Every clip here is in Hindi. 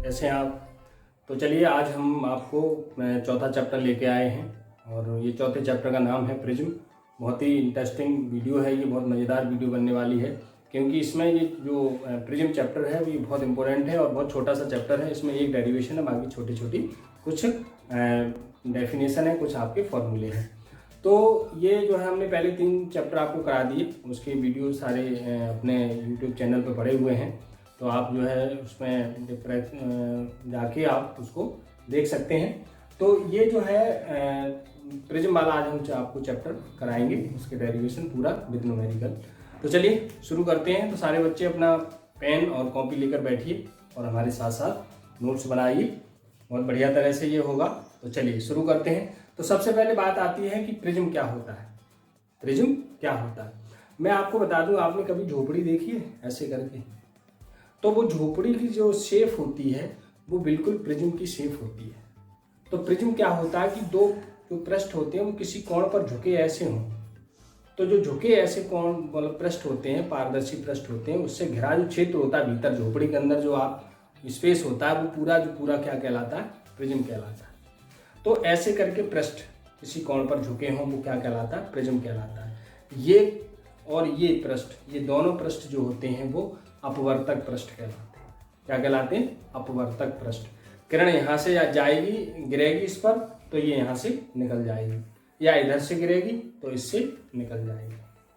कैसे हैं आप। तो चलिए आज हम आपको चौथा चैप्टर लेके आए हैं और ये चौथे चैप्टर का नाम है प्रिज्म। बहुत ही इंटरेस्टिंग वीडियो है, ये बहुत मज़ेदार वीडियो बनने वाली है क्योंकि इसमें ये जो प्रिज्म चैप्टर है ये बहुत इंपॉर्टेंट है और बहुत छोटा सा चैप्टर है। इसमें एक डेरिवेशन है, बाकी छोटी छोटी कुछ डेफिनेशन है, कुछ आपके फॉर्मूले हैं। तो ये जो है हमने पहले 3 चैप्टर आपको करा दिए, उसके वीडियो सारे अपने यूट्यूब चैनल पर पड़े हुए हैं। तो आप जो है उसमें जाके आप उसको देख सकते हैं। तो ये जो है प्रिज्म वाला आज हम आपको चैप्टर कराएंगे, उसके डेरिवेशन पूरा विद न्यूमेरिकल। तो चलिए शुरू करते हैं। तो सारे बच्चे अपना पेन और कॉपी लेकर बैठिए और हमारे साथ साथ नोट्स बनाइए, बहुत बढ़िया तरह से ये होगा। तो चलिए शुरू करते हैं। तो सबसे पहले बात आती है कि प्रिज्म क्या होता है। प्रिज्म क्या होता है मैं आपको बता दूं, आपने कभी झोपड़ी देखी है ऐसे करके? तो वो झोपड़ी की जो शेप होती है वो बिल्कुल प्रिज्म की शेप होती है। तो प्रिज्म क्या होता है कि दो जो पृष्ठ होते हैं वो किसी कोण पर झुके ऐसे हों। तो जो झुके ऐसे कोण मतलब पृष्ठ होते हैं, पारदर्शी पृष्ठ होते हैं, उससे घिरा जो क्षेत्र होता है भीतर झोपड़ी के अंदर जो आप स्पेस होता है वो पूरा क्या कहलाता है? प्रिज्म कहलाता है। तो ऐसे करके पृष्ठ किसी कोण पर झुके हों वो क्या कहलाता है? प्रिज्म कहलाता है। ये और ये पृष्ठ, ये दोनों पृष्ठ जो होते हैं वो अपवर्तक पृष्ठ कहलाते हैं। क्या कहलाते हैं? अपवर्तक पृष्ठ। किरण यहाँ से जाएगी, गिरेगी इस पर, तो ये यहाँ से निकल जाएगी, या इधर से गिरेगी तो इससे निकल जाएगी।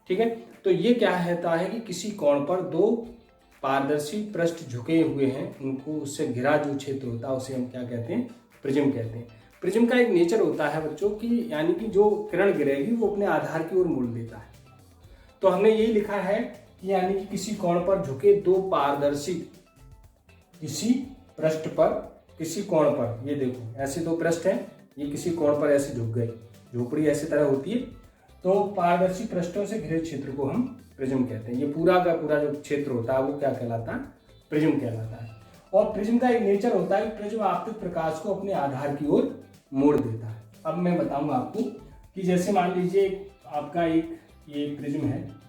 ठीक है। तो ये क्या कहता है कि किसी कोण पर दो पारदर्शी पृष्ठ झुके हुए हैं, उनको उससे घिरा जो क्षेत्र होता है उसे हम क्या कहते हैं? प्रिज्म कहते हैं। प्रिज्म का एक नेचर होता है बच्चों की, यानी कि जो किरण गिरेगी वो अपने आधार की ओर मोड़ देता है। तो हमने यही लिखा है कि यानी कि किसी कोण पर झुके दो पारदर्शी, किसी पृष्ठ पर, किसी कोण पर, ये देखो ऐसे दो पृष्ठ हैं, ये किसी कोण पर ऐसे झुक गए, झोपड़ी ऐसी तरह होती है। तो पारदर्शी पृष्ठों से घिरे क्षेत्र को हम प्रिज्म कहते हैं। ये पूरा का पूरा जो क्षेत्र होता है वो क्या कहलाता है? प्रिज्म कहलाता है। और प्रिज्म का एक नेचर होता है कि प्रिज्म आपतित प्रकाश को अपने आधार की ओर मोड़ देता है। अब मैं बताऊंगा आपको कि जैसे मान लीजिए आपका एक ये प्रिज्म है,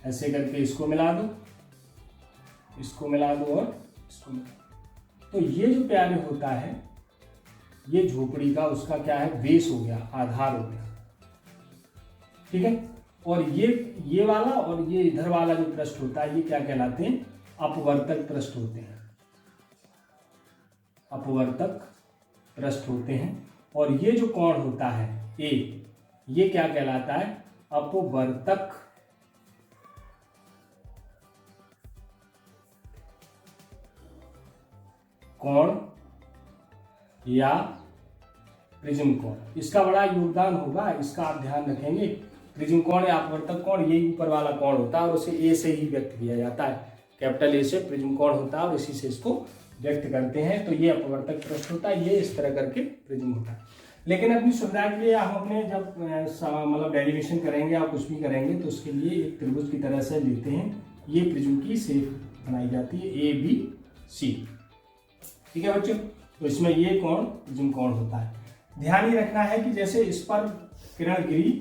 ऐसे करके इसको मिला दो, इसको मिला दो और इसको मिला दो। तो ये जो प्यारे होता है ये झोपड़ी का उसका क्या है? बेस हो गया, आधार हो गया। ठीक है। और ये वाला और ये इधर वाला जो पृष्ठ होता है ये क्या कहलाते हैं? अपवर्तक पृष्ठ होते हैं। अपवर्तक पृष्ठ होते हैं। और ये जो कोण होता है ए, ये क्या कहलाता है? अपवर्तक कोण या प्रिज्म कोण। इसका बड़ा योगदान होगा, इसका आप ध्यान रखेंगे। प्रिज्म कोण या अपवर्तक कोण, ये ऊपर वाला कोण होता है और उसे ए से ही व्यक्त किया जाता है। कैपिटल ए से प्रिज्म कोण होता है और इसी से इसको व्यक्त करते हैं। तो ये अपवर्तक पृष्ठ होता है, ये इस तरह करके प्रिज्म होता है। लेकिन अपनी सुविधा के लिए हम अपने जब मतलब डेरिवेशन करेंगे या कुछ भी करेंगे तो उसके लिए एक त्रिभुज की तरह से लेते हैं। ये प्रिज्म की शेप बनाई जाती है ABC। ठीक है बच्चों। तो इसमें ये कोण प्रिज्म कोण होता है। ध्यान ये रखना है कि जैसे इस पर किरण गिरी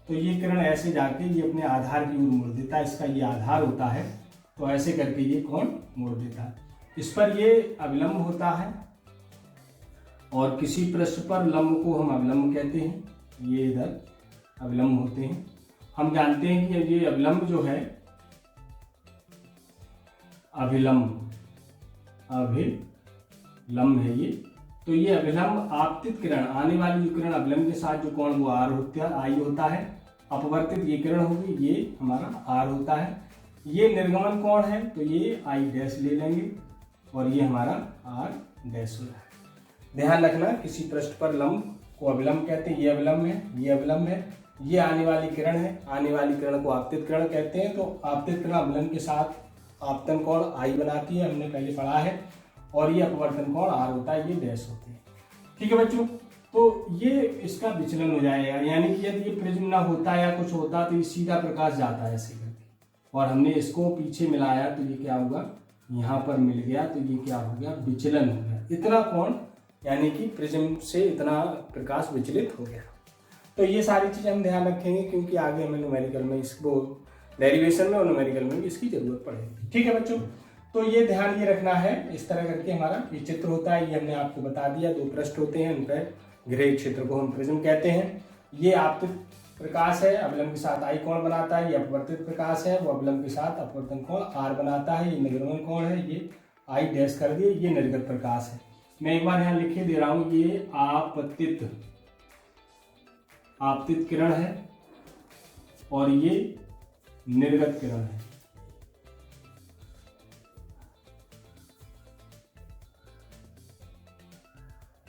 तो ये किरण ऐसे जाके ये अपने आधार की ओर मोड़ देता है, इसका ये आधार होता है। तो ऐसे करके ये कोण मोड़ देता है। इस पर ये अविलंब होता है और किसी पृष्ठ पर लंब को हम अविलंब कहते हैं। ये इधर अविलंब होते हैं। हम जानते हैं कि ये अविलंब जो है, अविलंब है ये। तो ये अविलंब आपतित किरण, आने वाली जो किरण अविलंब के साथ जो कोण वो आर आई होता है। अपवर्तित ये किरण होगी, ये हमारा आर होता है। ये निर्गमन कोण है तो ये आई डैश ले लेंगे और ये हमारा आर डैश हो रहा है। ध्यान रखना, किसी पृष्ठ पर लंब को अविलंब कहते हैं। ये अविलंब है, ये अविलंब है, ये आने वाली किरण है, आने वाली किरण को आपतित किरण कहते हैं। तो आपतित किरण अविलंब के साथ आपतन कोण आई बनाती है, हमने पहले पढ़ा है। और ये अपवर्तन कोण आर होता है, ये डैश होते हैं। ठीक है बच्चों। तो ये इसका विचलन हो जाएगा, यानी कि यदि ये प्रिज्म ना होता या कुछ होता तो ये सीधा प्रकाश जाता है ऐसे करके, और हमने इसको पीछे मिलाया तो ये क्या होगा? यहाँ पर मिल गया तो ये क्या हो गया? विचलन हो गया। इतना कोण यानी कि प्रिज्म से इतना प्रकाश विचलित हो गया। तो ये सारी चीज़ें हम ध्यान रखेंगे क्योंकि आगे हमें न्यूमेरिकल में इसको डेरिवेशन में और न्यूमेरिकल में भी इसकी जरूरत पड़ेगी। ठीक है बच्चों, तो ये ध्यान ये रखना है। इस तरह करके हमारा ये चित्र होता है, ये हमने आपको बता दिया। 2 पृष्ठ होते हैं, उन पर घिरे क्षेत्र को हम प्रिज्म कहते हैं। ये आपतित प्रकाश है, अवलंब के साथ आई कोण बनाता है। ये अपवर्तित प्रकाश है, वो अवलंब के साथ अपवर्तन कोण आर बनाता है। ये निर्गमन कोण है, ये आई डैश कर दिए। ये निर्गत प्रकाश है। मैं एक बार यहाँ लिखे दे रहा हूं, ये आपतित किरण है और ये निर्गत किरण है।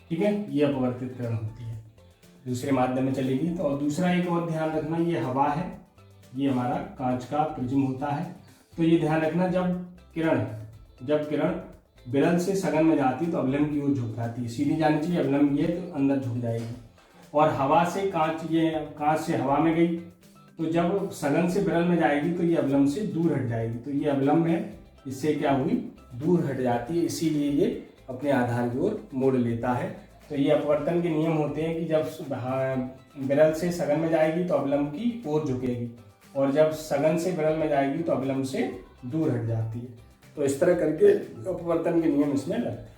ठीक है, ये अपवर्तित किरण होती है, दूसरे माध्यम में चलेगी। तो और दूसरा एक और ध्यान रखना, ये हवा है, ये हमारा कांच का प्रिज्म होता है। तो ये ध्यान रखना, जब किरण विरल से सघन में जाती है तो अवलंब की ओर झुक जाती है। सीधी जानी चाहिए, अवलंब ये तो अंदर झुक जाएगी। और हवा से कांच से हवा में गई तो जब सघन से विरल में जाएगी तो ये अवलंब से दूर हट जाएगी। तो ये अवलंब है, इससे क्या हुई, दूर हट जाती है, इसीलिए ये अपने आधार की ओर मोड़ लेता है। तो ये अपवर्तन के नियम होते हैं कि जब विरल से सघन में जाएगी तो अवलंब की ओर झुकेगी और जब सघन से विरल में जाएगी तो अवलंब से दूर हट जाती है। तो इस तरह करके अपवर्तन के नियम इसमें लगते हैं।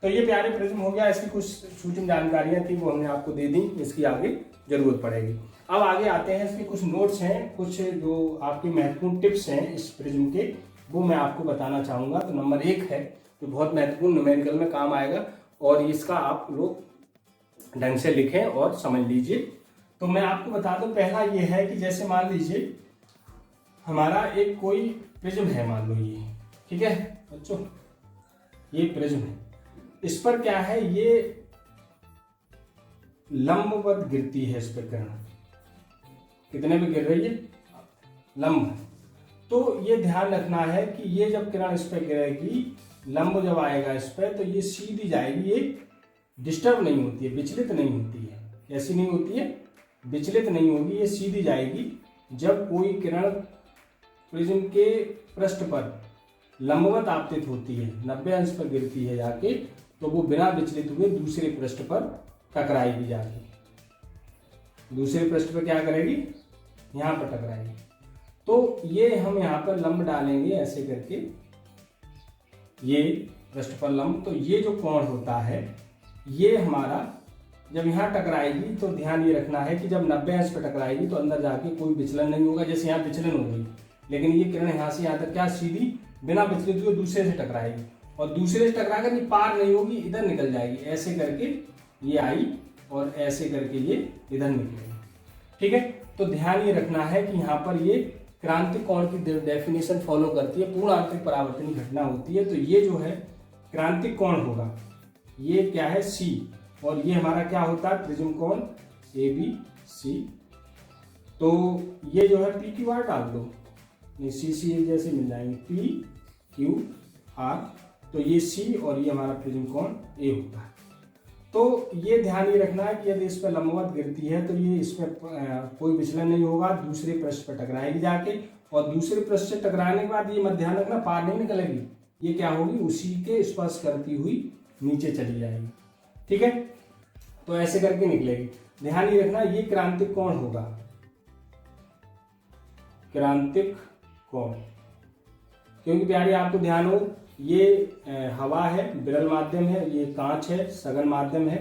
तो ये प्यारे प्रिज्म हो गया। इसकी कुछ सूक्ष्म जानकारियां थी वो हमने आपको दे दी, इसकी आगे जरूरत पड़ेगी। अब आगे आते हैं, इसके कुछ नोट्स हैं, कुछ जो आपकी महत्वपूर्ण टिप्स हैं इस प्रिज्म के, वो मैं आपको बताना चाहूँगा। तो नंबर 1 है जो बहुत महत्वपूर्ण न्यूमेरिकल में काम आएगा और इसका आप लोग ढंग से लिखें और समझ लीजिए। तो मैं आपको बता दूं, पहला ये है कि जैसे मान लीजिए हमारा एक कोई प्रिज्म है, मान लो ये, ठीक है बच्चों, ये प्रिज्म है, इस पर क्या है, ये लंबवत गिरती है। इस पर किरण कितने पे गिर रही है, लंब। तो ये ध्यान रखना है कि ये जब किरण इस पर गिरेगी, लंब जब आएगा इस पर, तो ये सीधी जाएगी, ये डिस्टर्ब नहीं होती है, विचलित नहीं होती है। कैसी नहीं होती है, विचलित नहीं होगी, ये सीधी जाएगी। जब कोई किरण प्रिज्म के पृष्ठ पर लंबवत आपतित होती है, 90 अंश पर गिरती है जाके, तो वो बिना विचलित हुए दूसरे पृष्ठ पर टकराएगी जाके। दूसरे पृष्ठ पर क्या करेगी, यहाँ पर टकराएगी। तो ये हम यहाँ पर लंब डालेंगे ऐसे करके, ये पृष्ठ पर लंब। तो ये जो कोण होता है, ये हमारा जब यहाँ टकराएगी तो ध्यान ये रखना है कि जब 90 अंश पर टकराएगी तो अंदर जाके कोई विचलन नहीं होगा। जैसे यहाँ विचलन हो गई, लेकिन ये किरण यहाँ से यहाँ तक क्या सीधी बिना विचलित हुए दूसरे से टकराएगी और दूसरे से टकरा कर ये पार नहीं होगी, इधर निकल जाएगी। ऐसे करके ये आई और ऐसे करके ये इधर निकलेगी। ठीक है, तो ध्यान ये रखना है कि यहाँ पर ये क्रांतिक कोण की डेफिनेशन फॉलो करती है, पूर्ण आंतरिक परावर्तनीय घटना होती है। तो ये जो है क्रांतिक कोण होगा, ये क्या है, C, और ये हमारा क्या होता है, प्रिज्म कोण ABC। तो ये जो है PQR डाल दो, नहीं CC जैसे मिल जाएंगे, PQR। तो ये C और ये हमारा प्रिज्म कोण A होता है। तो ये ध्यान ये रखना है कि यदि इस पर लंबवत गिरती है तो ये इसमें कोई विचलन नहीं होगा, दूसरे पृष्ठ पर टकराएगी जाके, और दूसरे पृष्ठ से टकराने के बाद ये मत ध्यान रखना पार नहीं निकलेगी, ये क्या होगी, उसी के स्पर्श करती हुई नीचे चली जाएगी। ठीक है, तो ऐसे करके निकलेगी। ध्यान ये रखना, ये क्रांतिक कोण होगा, क्रांतिक कोण, क्योंकि प्यारे आपको ध्यान हो, ये हवा है, विरल माध्यम है, ये कांच है, सघन माध्यम है।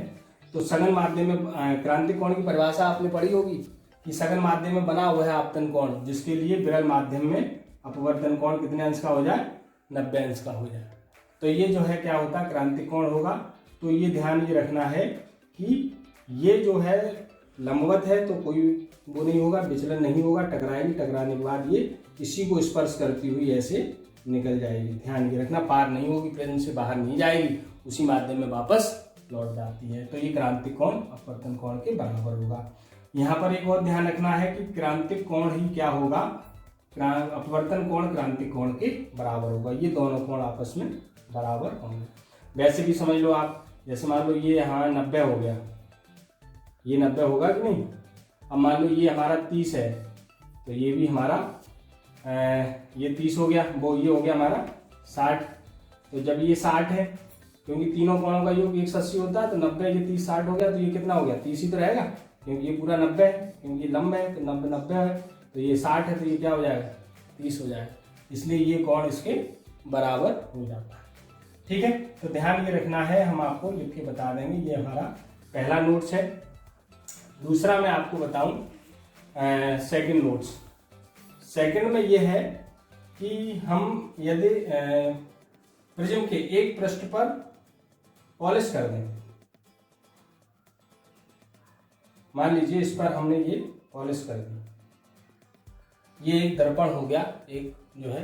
तो सघन माध्यम में क्रांतिक कोण की परिभाषा आपने पढ़ी होगी कि सघन माध्यम में बना हुआ है आपतन कोण, जिसके लिए विरल माध्यम में अपवर्तन कोण कितने अंश का हो जाए, 90 अंश का हो जाए। तो ये जो है क्या होता है, क्रांतिक कोण होगा। तो ये ध्यान ये रखना है कि ये जो है लंबवत है तो कोई वो नहीं होगा, विचलन नहीं होगा, टकराएगी, टकराने के बाद ये इसी को स्पर्श करती हुई ऐसे निकल जाएगी। ध्यान ये रखना, पार नहीं होगी, प्रिज्म से बाहर नहीं जाएगी, उसी माध्यम में वापस लौट जाती है। तो ये क्रांतिक कोण अपवर्तन कोण के बराबर होगा। यहाँ पर एक और ध्यान रखना है कि क्रांतिक कोण ही क्या होगा, अपवर्तन कोण क्रांतिक कोण के बराबर होगा। ये दोनों कोण आपस में बराबर होंगे। वैसे भी समझ लो आप, जैसे मान लो ये यहाँ 90 हो गया, ये 90 होगा कि नहीं। अब मान लो ये हमारा 30 है, तो ये भी हमारा ये 30 हो गया, वो ये हो गया हमारा 60। तो जब ये 60 है क्योंकि तीनों कोणों का योग 180 होता है, तो 90 ये 30 60 हो गया, तो ये कितना हो गया 30 ही तो रहेगा, क्योंकि ये पूरा 90 है, क्योंकि लंब है तो 90 90 है, तो ये 60 है, तो ये क्या हो जाएगा 30 हो जाएगा, इसलिए ये कोण इसके बराबर हो जाता है। ठीक है, तो ध्यान ये रखना है, हम आपको लिख के बता देंगे। ये हमारा पहला नोट्स है। दूसरा मैं आपको बताऊं सेकंड नोट्स। सेकंड में ये है कि हम यदि प्रिज्म के एक पृष्ठ पर पॉलिश कर दें, मान लीजिए इस पर हमने ये पॉलिश कर दी, ये एक दर्पण हो गया एक जो है।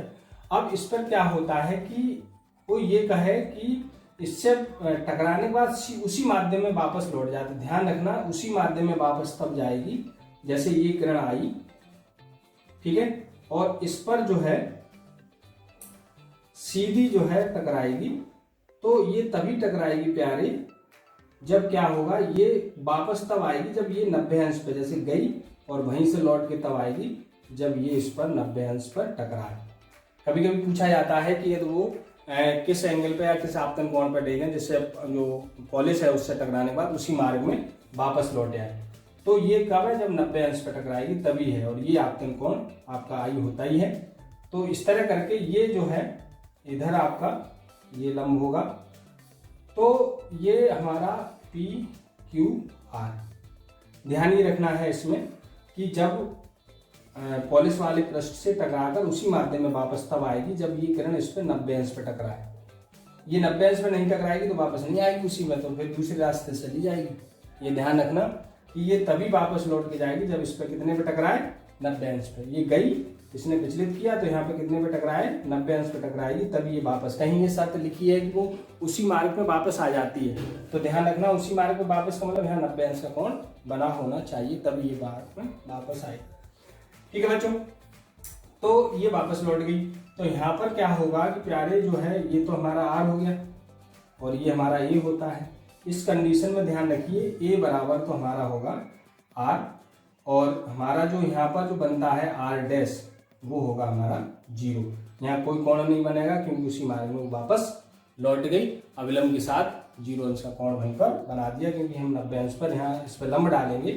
अब इस पर क्या होता है कि वो ये कहे कि इससे टकराने के बाद उसी माध्यम में वापस लौट जाती, ध्यान रखना उसी माध्यम में वापस तब जाएगी जैसे ये किरण आई, ठीक है, और इस पर जो है सीधी जो है टकराएगी, तो ये तभी टकराएगी प्यारे जब क्या होगा, ये वापस तब आएगी जब ये 90 अंश पे जैसे गई और वहीं से लौट के तब आएगी जब ये इस पर 90 अंश पर टकराए। कभी कभी पूछा जाता है कि यदि वो किस एंगल पे या किस आपतन कोण पर देखें जिससे जो पॉलिश है उससे टकराने के बाद उसी मार्ग में वापस लौट आए, तो ये कब है जब 90 अंश पर टकराएगी तभी है, और ये आपतन कोण आपका आई होता ही है। तो इस तरह करके ये जो है इधर आपका ये लंब होगा, तो ये हमारा पी क्यू आर। ध्यान ये रखना है इसमें कि जब पॉलिश वाले पृष्ठ से टकराकर उसी माध्यम में वापस तब आएगी जब ये किरण इस पर 90 अंश पर टकराए। ये 90 अंश पर नहीं टकराएगी तो वापस नहीं आएगी उसी में, तो फिर दूसरे रास्ते से चली जाएगी। ये ध्यान रखना कि ये तभी वापस लौट के जाएगी जब इस पर कितने पे टकराए 90 अंश पर। ये गई, इसने विचलित किया तो यहाँ पे कितने पे टकराए 90 अंश पे टकराएगी, तभी ये वापस, कहीं ये शर्त लिखी है कि वो उसी मार्ग पे वापस आ जाती है, तो ध्यान रखना उसी मार्ग पे वापस का मतलब यहाँ 90 अंश का कोण बना होना चाहिए तभी ये मार्ग में वापस आएगी। ठीक है बच्चों, तो ये वापस लौट गई। तो यहाँ पर क्या होगा कि प्यारे जो है ये तो हमारा आर हो गया और ये हमारा ए होता है। इस कंडीशन में ध्यान रखिए ए बराबर तो हमारा होगा आर, और हमारा जो यहाँ पर जो बनता है आर डैश वो होगा हमारा 0। यहाँ कोई कोण नहीं बनेगा क्योंकि उसी मार्ग में वापस लौट गई, अविलंब के साथ 0 अंश का कोण वहीं पर बना दिया, क्योंकि हम 90 अंश पर यहाँ इस पर लंब डालेंगे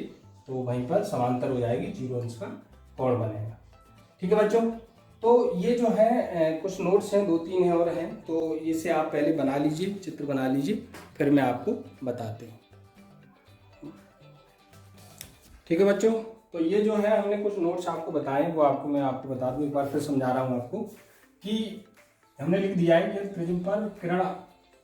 तो वहीं पर समांतर हो जाएगी, 0 अंश का कोण बनेगा। ठीक है बच्चों, तो ये जो है कुछ नोट्स हैं, 2-3 हैं और हैं, तो इसे आप पहले बना लीजिए, चित्र बना लीजिए, फिर मैं आपको बताते हूँ। ठीक है बच्चों, तो ये जो है हमने कुछ नोट्स आपको बताए, वो आपको मैं आपको बता दूं, एक बार फिर समझा रहा हूँ आपको कि हमने लिख दिया है कि प्रिज्म पर किरण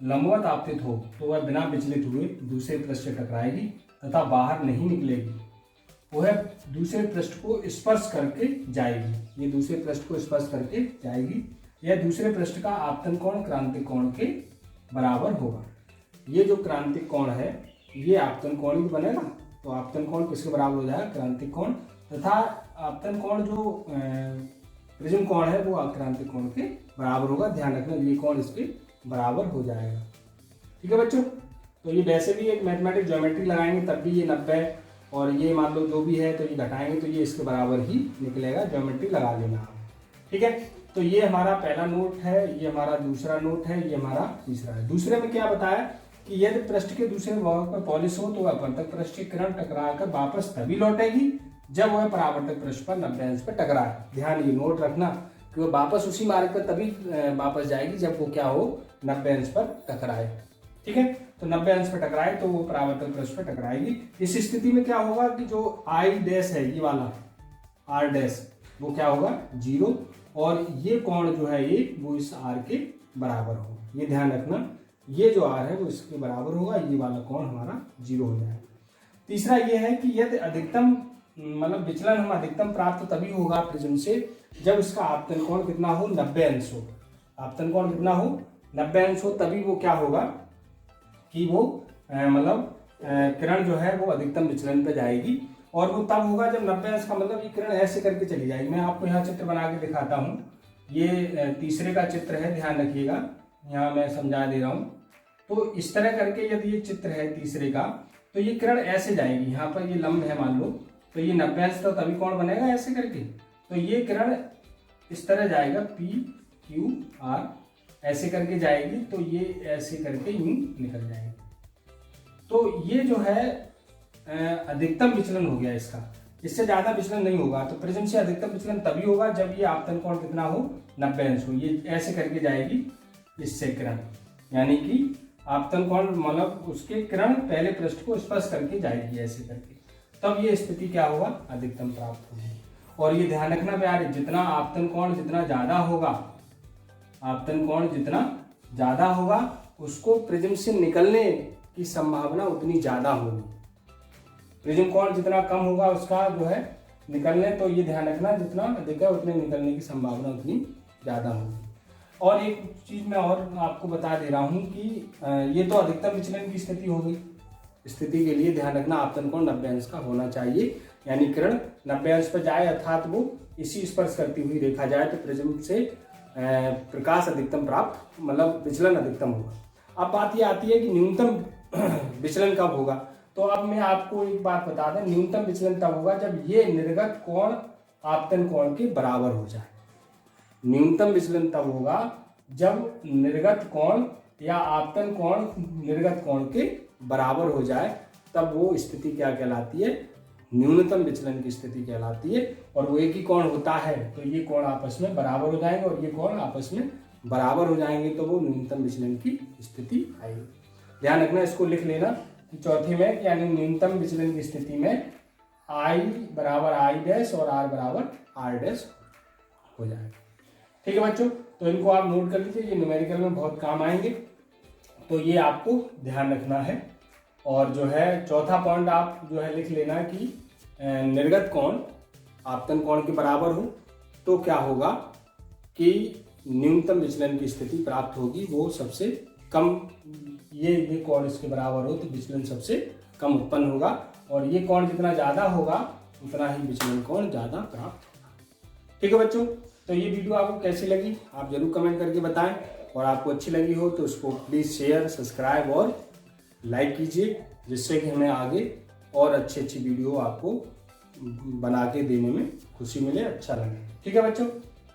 लंबवत आपतित हो तो वह बिना विचलित हुए दूसरे पृष्ठ से टकराएगी तथा बाहर नहीं निकलेगी, वह दूसरे पृष्ठ को स्पर्श करके जाएगी। ये दूसरे पृष्ठ को स्पर्श करके जाएगी, यह दूसरे पृष्ठ का आपतन कोण क्रांतिक कोण के बराबर होगा। ये जो क्रांतिक कोण है ये आपतन कोण ही बनेगा, तो आपतन कोण किसके बराबर हो जाएगा, क्रांतिक कोण, तथा आपतन कोण जो प्रिज्म कोण है वो क्रांतिक कोण के बराबर होगा। ध्यान रखना ये कोण इसके बराबर हो जाएगा। ठीक है बच्चों, तो ये वैसे भी एक मैथमेटिक ज्योमेट्री लगाएंगे तब भी ये 90 और ये मान लो जो भी है तो ये घटाएंगे तो ये इसके बराबर ही निकलेगा, ज्योमेट्री लगा लेना आप। ठीक है, तो ये हमारा पहला नोट है, ये हमारा दूसरा नोट है, ये हमारा तीसरा है। दूसरे में क्या बताया कि यदि पृष्ठ के दूसरे भाग पर पॉलिश हो तो अपवर्तक पृष्ठ की किरण टकराकर वापस तभी लौटेगी जब वह परावर्तक पृष्ठ पर 90 अंश पर टकराए। ध्यान ये नोट रखना कि वह वापस उसी मार्ग पर तभी वापस जाएगी जब वो क्या हो 90 अंश पर टकराए। ठीक है, तो 90 अंश पर टकराए तो वो परावर्तक पृष्ठ पर टकराएगी। इस स्थिति में क्या होगा कि जो आई डैश है ये वाला आर डैश वो क्या होगा 0, और ये कोण जो है ये वो इस आर के बराबर होगा। ये ध्यान रखना, ये जो आर है वो इसके बराबर होगा, ये वाला कोण हमारा 0 हो जाएगा। तीसरा ये है कि यदि अधिकतम मतलब विचलन हम अधिकतम प्राप्त तभी होगा प्रिज्म से जब इसका आपतन कोण कितना हो 90 अंश हो। आपतन कोण कितना हो 90 अंश हो, तभी वो क्या होगा कि वो मतलब किरण जो है वो अधिकतम विचलन पे जाएगी, और वो तब होगा जब 90 अंश का मतलब ये किरण ऐसे करके चली जाएगी। मैं आपको यहाँ चित्र बना के दिखाता हूँ, ये तीसरे का चित्र है, ध्यान रखिएगा, यहाँ मैं समझा दे रहा हूँ। तो इस तरह करके यदि ये चित्र है तीसरे का, तो ये किरण ऐसे जाएगी, यहाँ पर ये लंब है मान लो, तो ये 90 अंश तो तभी कोण बनेगा ऐसे करके, तो ये किरण इस तरह जाएगा पी क्यू आर, ऐसे करके जाएगी तो ये ऐसे करके यूं निकल जाएगी। तो ये जो है अधिकतम विचलन हो गया इसका, इससे ज्यादा विचलन नहीं होगा। तो प्रिज्म से अधिकतम विचलन तभी होगा जब ये आपतन कोण कितना हो, 90 अंश हो। ये ऐसे करके जाएगी इससे किरण, यानी कि आपतन कोण मतलब उसके किरण पहले पृष्ठ को स्पर्श करके जाएगी ऐसे करके, तब ये स्थिति क्या होगा, अधिकतम प्राप्त होगी। और ये ध्यान रखना प्यारे, जितना आपतन कोण जितना ज्यादा होगा, आपतन कोण जितना ज्यादा होगा उसको प्रिज्म से निकलने की संभावना उतनी ज्यादा होगी। प्रिज्म कोण जितना कम होगा उसका जो है निकलने, तो ये ध्यान रखना जितना अधिक है उतने निकलने की संभावना उतनी ज्यादा होगी। और एक चीज मैं और आपको बता दे रहा हूँ कि ये तो अधिकतम विचलन की स्थिति हो गई। स्थिति के लिए ध्यान रखना आपतन कोण 90 अंश का होना चाहिए, यानी किरण 90 अंश पर जाए अर्थात वो इसी स्पर्श करती हुई देखा जाए तो प्रिज्म से प्रकाश अधिकतम प्राप्त मतलब विचलन अधिकतम होगा। अब बात ये आती है कि न्यूनतम विचलन कब होगा। तो अब मैं आपको एक बात बता दें, न्यूनतम विचलन तब होगा जब ये निर्गत कोण आपतन कोण के बराबर हो जाए। न्यूनतम विचलन तब होगा जब निर्गत कोण या आपतन कोण निर्गत कोण के बराबर हो जाए, तब वो स्थिति क्या कहलाती है, न्यूनतम विचलन की स्थिति कहलाती है। और वो एक ही कोण होता है तो ये कोण आपस में बराबर हो जाएंगे और ये कोण आपस में बराबर हो जाएंगे, तो वो न्यूनतम विचलन की स्थिति आएगी। ध्यान रखना, इसको लिख लेना कि चौथे में यानी न्यूनतम विचलन की स्थिति में I बराबर I डैश और R बराबर R डैश हो जाएगा। ठीक है बच्चों, तो इनको आप नोट कर लीजिए, ये न्यूमेरिकल में बहुत काम आएंगे, तो ये आपको ध्यान रखना है। और जो है चौथा पॉइंट आप जो है लिख लेना कि निर्गत कोण आपतन कोण के बराबर हो तो क्या होगा कि न्यूनतम विचलन की स्थिति प्राप्त होगी, वो सबसे कम, ये कोण इसके बराबर हो तो विचलन सबसे कम उत्पन्न होगा। और ये कोण जितना ज्यादा होगा उतना ही विचलन कोण ज्यादा प्राप्त होगा। ठीक है बच्चों, तो ये वीडियो आपको कैसी लगी आप जरूर कमेंट करके बताएं, और आपको अच्छी लगी हो तो उसको प्लीज़ शेयर, सब्सक्राइब और लाइक कीजिए, जिससे कि हमें आगे और अच्छी अच्छी वीडियो आपको बना के देने में खुशी मिले, अच्छा लगे। ठीक है बच्चों,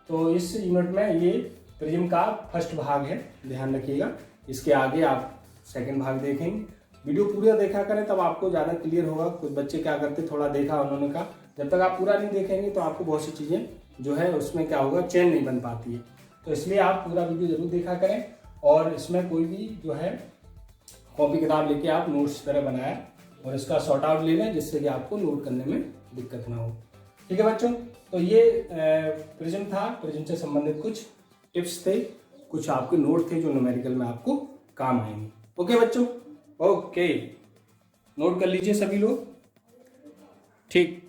तो इस यूनिट में ये प्रिज्म का फर्स्ट भाग है, ध्यान रखिएगा। इसके आगे आप सेकंड भाग देखेंगे। वीडियो पूरा देखा करें तब आपको ज़्यादा क्लियर होगा। कुछ बच्चे क्या करते, थोड़ा देखा उन्होंने कहा, जब तक आप पूरा नहीं देखेंगे तो आपको बहुत सी चीज़ें जो है उसमें क्या होगा, चैन नहीं बन पाती है। तो इसलिए आप पूरा वीडियो जरूर देखा करें, और इसमें कोई भी जो है कॉपी किताब लेके आप नोट्स तरह बनाया और इसका सॉर्ट आउट ले लें, जिससे कि आपको नोट करने में दिक्कत ना हो। ठीक है बच्चों, तो ये प्रिज्म था, प्रिज्म से संबंधित कुछ टिप्स थे, कुछ आपके नोट थे जो न्यूमेरिकल में आपको काम आएंगे। ओके बच्चों, ओके, नोट कर लीजिए सभी लोग। ठीक।